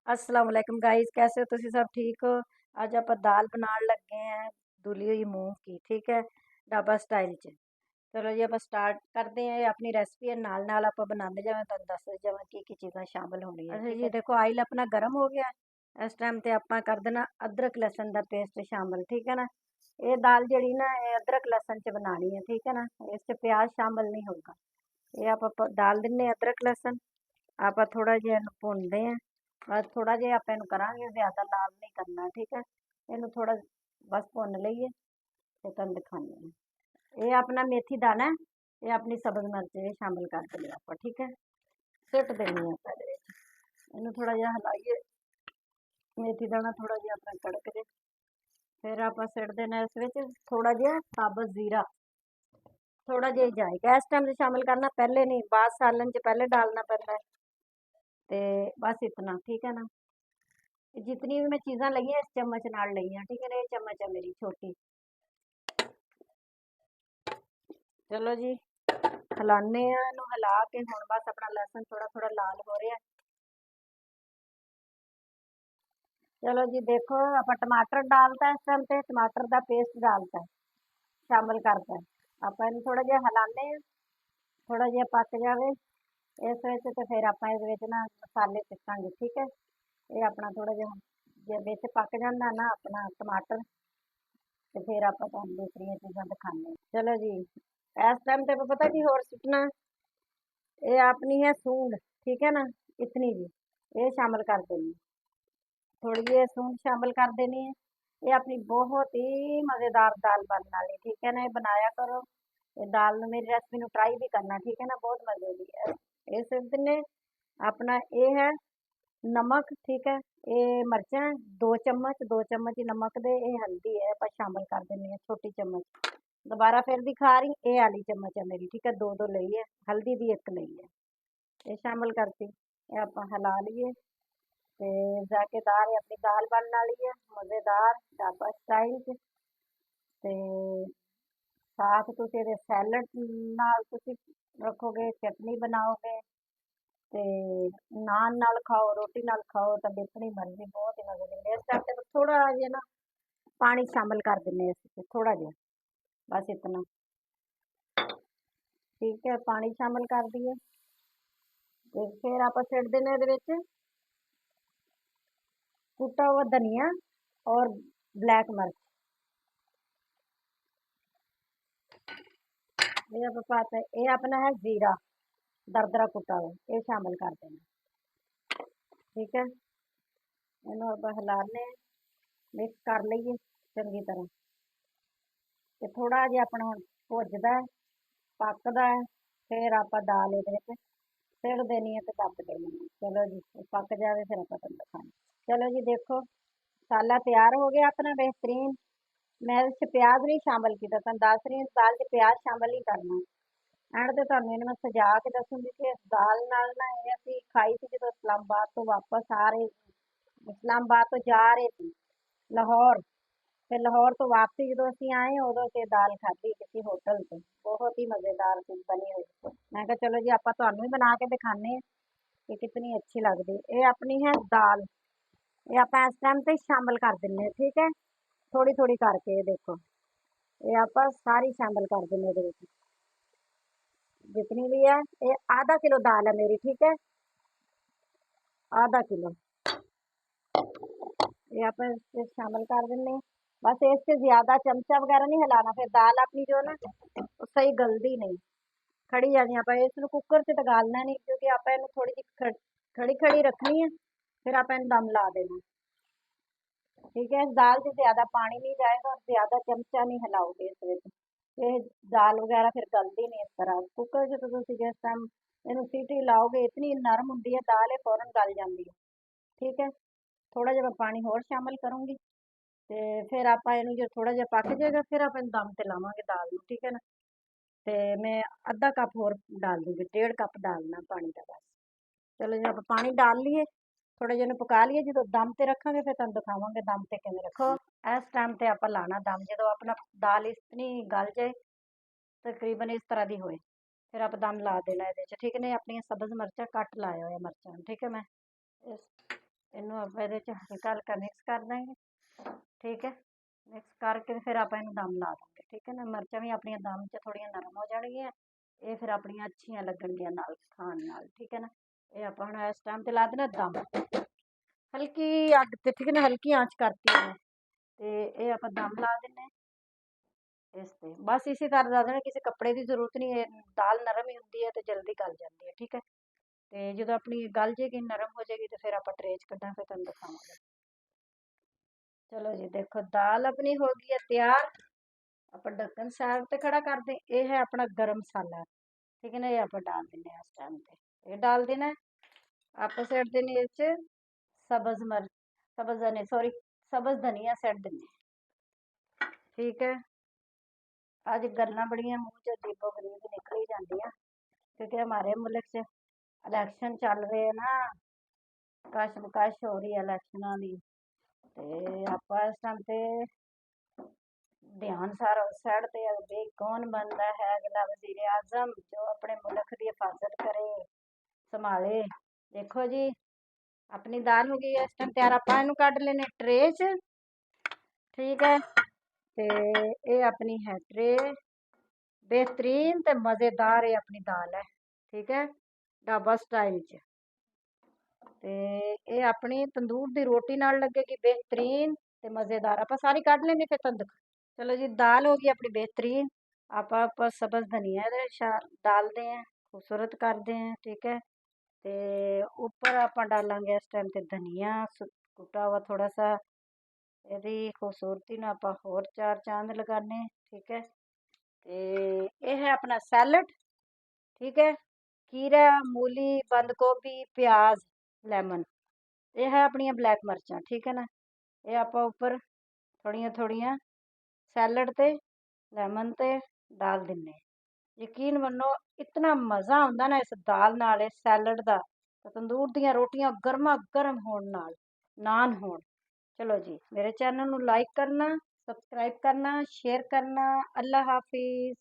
अस्सलाम वालेकुम गाइस, कैसे हो तुसी सब ठीक हो। आज आप दाल बनाने लगे हैं धुली हुई मूंग की। ठीक है, ढाबा स्टाइल च। चलो जी आप स्टार्ट करते हैं। ये अपनी रेसिपी है, नाल नाल आप बनाते जावे, तुहानू दस जावे की चीज़ां शामिल होनी है। अच्छा जी देखो, आयल अपना गर्म हो गया। इस टाइम ते आपां कर देना अदरक लहसुन का पेस्ट शामिल। ठीक है ना, ये दाल जड़ी ना ये अदरक लहसुन च बनानी है। ठीक है ना, इस च प्याज शामिल नहीं होगा। ये आप डाल दिन्ने अदरक लहसुन। आप थोड़ा जिहा भुनते हैं, बस थोड़ा जिहा आप इहनूं करांगे, ज़्यादा लाल नहीं करना। ठीक है, इहनूं थोड़ा बस भुन लईए ते तुहानूं दिखाने हैं। ये अपना मेथी दाना है, ये अपनी सब्ज़ मिर्च ये शामिल कर देनी आप। ठीक है, सुट देनी है आप इहदे विच। इहनूं थोड़ा जिहा हिलाइए, मेथी दाना थोड़ा जिहा अपना कड़क जे। फिर आप सुट देना इस विच थोड़ा जिहा साबुत ज़ीरा, थोड़ा जिहा जाएगा इस टाइम से शामिल करना, पहले नहीं, बाद सालन च पहले डालना पैंदा है। ते बस इतना। ठीक है ना, जितनी भी मैं चीज़ां लई हैं इस चम्मच नाल लई हैं। ठीक है ना, ये चम्मच है मेरी छोटी। चलो जी हिलाने आ इहनूं, हिला के हुण बस अपना लहसुन थोड़ा थोड़ा लाल हो रहा है। चलो जी देखो, आप टमाटर डालता है इस टाइम पे, टमाटर का पेस्ट डालता है, शामिल करता है। आप इहनूं थोड़ा जिहा हिलाने आ, थोड़ा जिहा पक जावे इस विच ते फिर आपां इहदे विच ना मसाले पिसांगे। ठीक है, ये अपना थोड़ा जिहा जे विच पक जांदा ना अपना टमाटर, ते फिर आपां तुहानूं दूसरियां चीज़ां दिखाने। चलो जी इस टाइम ते पता की होर सुट्टना, ये अपनी है सूंड। ठीक है ना, इतनी जी ये शामिल कर देनी, थोड़ी जी सूंड शामिल कर देनी है। ये अपनी बहुत ही मज़ेदार दाल बनने वाली। ठीक है ना, ये बनाया करो, ये दाल मेरी रेसिपी ट्राई भी करना। ठीक है ना, बहुत मज़े की है। ये सिर्फ ने अपना ये है नमक। ठीक है, ये मिर्चा 2 चम्मच, 2 चम्मच ही नमक दे, ये हल्दी है आप शामिल कर देनी है छोटी चम्मच। दोबारा फिर दिखा रही, ये वाली चम्मच है मेरी। ठीक है, दो दो लई है, हल्दी दी एक लई है, ये शामिल करती। ये आप हिला लीए ते जायकेदार अपनी दाल बनने वाली है, मज़ेदार ढाबा स्टाइल च। ते साथ तुसीं इहदे सैलड नाल तुसीं रखोगे, चटनी बनाओगे ते नान नाल खाओ, रोटी नाल खाओ तो अपनी मर्जी, बहुत ही मज़े लेंदे। इस टाइम ते थोड़ा जिहा ना पानी शामिल कर दिन्ने इस थोड़ा जिहा, बस इतना। ठीक है, पानी शामिल कर दिए ते फिर आप सिट देना इहदे विच कुटा हुआ धनिया और ब्लैक मिर्च। ये आप पाते ये अपना है जीरा दरदरा कुटा हुआ, ये शामिल कर देना। ठीक है, इन्हूं आप हिलाने मिक्स कर लईए चंगी तरह, ते थोड़ा जिहा अपना हुण भुजदा है, पकदा है, फिर आप दाल इहदे विच सिट देनी है ते ढक देनी है। चलो जी पक जावे फिर आप तुहानूं दिखाने। चलो जी देखो, मसाला तैयार हो गया अपना बेहतरीन। मैं इस च प्याज नहीं शामिल किया, तुहानूं दस रही हूं दाल च प्याज शामिल नहीं करना। एंड ते तुहानूं इहनूं मैं सजा के दसूंगी कि इस दाल नाल ना ये असीं खाई सी जदों इस्लामाबाद तो वापस आ रहे सी, इस्लामाबाद तो जा रहे थे लाहौर, फिर लाहौर तो वापसी जो असीं आए उदों ते दाल खाधी किसी होटल से, बहुत ही मज़ेदार सी बनी हुई। मैं कहा चलो जी आपां तुहानूं भी बना के दिखाने कि कितनी अच्छी लगदी। ये अपनी है दाल, ये आपां इस टाइम ते शामिल कर दिन्ने। ठीक है, थोड़ी थोड़ी करके ये देखो, ये आपां सारी शामिल कर दिन्ने इहदे विच, जितनी भी है। ये आधा किलो दाल है मेरी। ठीक है, आधा किलो ये आप इसमें शामिल कर देंगे। बस इससे ज़्यादा चमचा वगैरह नहीं हिलाना, फिर दाल अपनी जो ना वो सही गलदी नहीं, खड़ी जानी। आप इसमें कुकर से तो गालना नहीं, क्योंकि आप इन्हें थोड़ी जी खड़ी खड़ी रखनी है, फिर आप इन दम ला देना। ठीक है, इस दाल से ज़्यादा पानी नहीं जाएगा और ज़्यादा चमचा नहीं हिलाओगे इस विच, ये दाल वगैरह फिर गलदी नहीं इस तरह। कुकर च तो तुसीं जिस टाइम इहनूं सीटी लाओगे इतनी नरम हुंदी है दाल, ये फौरन गल जाती है। ठीक है, थोड़ा जिहा मैं पानी होर शामिल करूँगी ते फिर आपां इहनूं जो थोड़ा जिहा पक जाएगा फिर आप इहनूं दम ते लावांगे दाल नूं। ठीक है ना, ते मैं अद्धा कप होर डाल दूँगी, 1.5 कप डालना पानी का बस। चलो जी आप पानी डाल लिए, थोड़ा जिहा इहनूं पका लिए, जदों दम ते रखांगे फिर तुहानूं दिखावांगे दम ते किवें रखो। इस टाइम ते आपां लाना दम, जदों अपना दाल इतनी गल जाए तकरीबन इस तरह दी होए, फिर आप दम ला देना इहदे च। ठीक है ने, अपनियां सब्ज़ मिर्चां घट लाया होया मिर्चां। ठीक है, मैं इस ਇਹਨੂੰ ਆਪਾਂ ਇਹਦੇ 'ਚ ਹਲਕਾ ਹਲਕਾ ਮਿਕਸ ਕਰ ਦਾਂਗੇ। ਠੀਕ ਹੈ, ਮਿਕਸ ਕਰਕੇ ਫਿਰ ਆਪਾਂ ਇਹਨੂੰ ਦਮ ਲਾ ਦਾਂਗੇ। ਠੀਕ ਹੈ ਨਾ, ਮਿਰਚਾਂ ਵੀ ਆਪਣੀਆਂ ਦਮ 'ਚ ਥੋੜ੍ਹੀਆਂ ਨਰਮ ਹੋ ਜਾਣਗੀਆਂ, ਇਹ ਫਿਰ ਆਪਣੀਆਂ ਅੱਛੀਆਂ ਲੱਗਣਗੀਆਂ ਨਾਲ ਖਾਣ ਨਾਲ। ਠੀਕ ਹੈ ਨਾ, ਇਹ ਆਪਾਂ ਹੁਣ ਇਸ ਟਾਈਮ 'ਤੇ ਲਾ ਦੇਣਾ ਦਮ, ਹਲਕੀ ਅੱਗ 'ਤੇ। ਠੀਕ ਹੈ ਨਾ, ਹਲਕੀ ਆਂਚ ਕਰਤੀ ਹੈ ਤੇ ਇਹ ਆਪਾਂ ਦਮ ਲਾ ਦਿੰਦੇ ਇਸ 'ਤੇ। ਬਸ ਇਸੇ ਤਰ੍ਹਾਂ ਲਾ ਦੇਣਾ, ਕਿਸੇ ਕੱਪੜੇ ਦੀ ਜ਼ਰੂਰਤ ਨਹੀਂ ਹੈ, ਦਾਲ ਨਰਮ ਹੀ ਹੁੰਦੀ ਹੈ ਤੇ ਜਲਦੀ ਗਲ ਜਾਂਦੀ ਹੈ। ਠੀਕ ਹੈ, ਤੇ ਜਦੋਂ ਆਪਣੀ ਗਲ ਜੇਗੀ, ਨਰਮ ਹੋ ਜਾਏਗੀ, ਤੇ ਫਿਰ ਆਪਾਂ ਟਰੇ 'ਚ ਕੱਢਾਂ, ਫਿਰ ਤੁਹਾਨੂੰ ਦਿਖਾਵਾਂਗੇ। ਚਲੋ ਜੀ ਦੇਖੋ, ਦਾਲ ਆਪਣੀ ਹੋ ਗਈ ਹੈ ਤਿਆਰ। ਆਪਾਂ ਢੱਕਣ ਸਾਈਡ ਤੇ ਖੜਾ ਕਰਦੇ। ਇਹ ਹੈ ਆਪਣਾ ਗਰਮ ਮਸਾਲਾ। ਠੀਕ ਹੈ ਨਾ, ਇਹ ਆਪਾਂ डाल ਦਿੰਦੇ ਹਾਂ ਇਸ टाइम ਤੇ। ਇਹ डाल देना। ਆਪਾਂ ਸਿੱਟ ਦੇਣੀ ਇਹ 'ਚ ਸਬਜ਼ ਮਿਰਚ, ਸਬਜ਼ धनिया, सॉरी सब्ज धनिया सिट देने। ठीक है, ਅੱਜ ਗੱਲਾਂ ਬੜੀਆਂ ਮੂੰਹ 'ਚ ਅਜੀਬੋ ਗਰੀਬ ਨਿਕਲ ਹੀ ਜਾਂਦੀਆਂ, क्योंकि हमारे मुल्क 'ਚ इलेक्शन ਚੱਲ ਰਹੇ ਨਾ, ਕਸ਼ ਹੋ ਰਹੀ ਹੈ ਇਲੈਕਸ਼ਨਾਂ ਦੀ। ਤੇ ਆਪਾਂ ਇਸ ਟਾਈਮ ਤੇ ध्यान सारा उस साइड ते है भी कौन बनता है अगला वजीर आजम जो अपने मुल्क की हिफाजत करे, संभाले। देखो जी, अपनी दाल हो गई है इस टाइम तैयार। आप इनू कढ़ लेने ट्रे च। ठीक है, ते ये अपनी है ट्रे, बेहतरीन ते मज़ेदार ये अपनी दाल है। ठीक है, ढाबा स्टाइल च। ते ये अपनी तंदूर दी रोटी नाल लगेगी बेहतरीन ते मज़ेदार। आप सारी कढ़ लेंगे फिर तुहानू दिखा। चलो जी, दाल होगी अपनी बेहतरीन। आप सब्ज़ धनिया डालते हैं, खूबसूरत करते हैं। ठीक है, ते ऊपर आप डालेंगे इस टाइम ते धनिया कुटा हुआ थोड़ा सा, यदि खूबसूरती ना आप होर चार चांद लगाने। ठीक है, ते यह है अपना सैलड। ठीक है, खीरा, मूली, बंद गोभी, प्याज, लेमन, यह है अपनिया ब्लैक मिर्चा। ठीक है ना, ये आप ऊपर थोड़िया थोड़िया सैलड ते लेमन ते डाल दिन्ने। यकीन मनो, इतना मज़ा आंदा ना इस दाल नाल, इस सैलड दा, तंदूर दियां रोटियां गर्मा गर्म होण नाल, नान होण। चलो जी, मेरे चैनल नू लाइक करना, सबसक्राइब करना, शेयर करना। अल्लाह हाफिज़।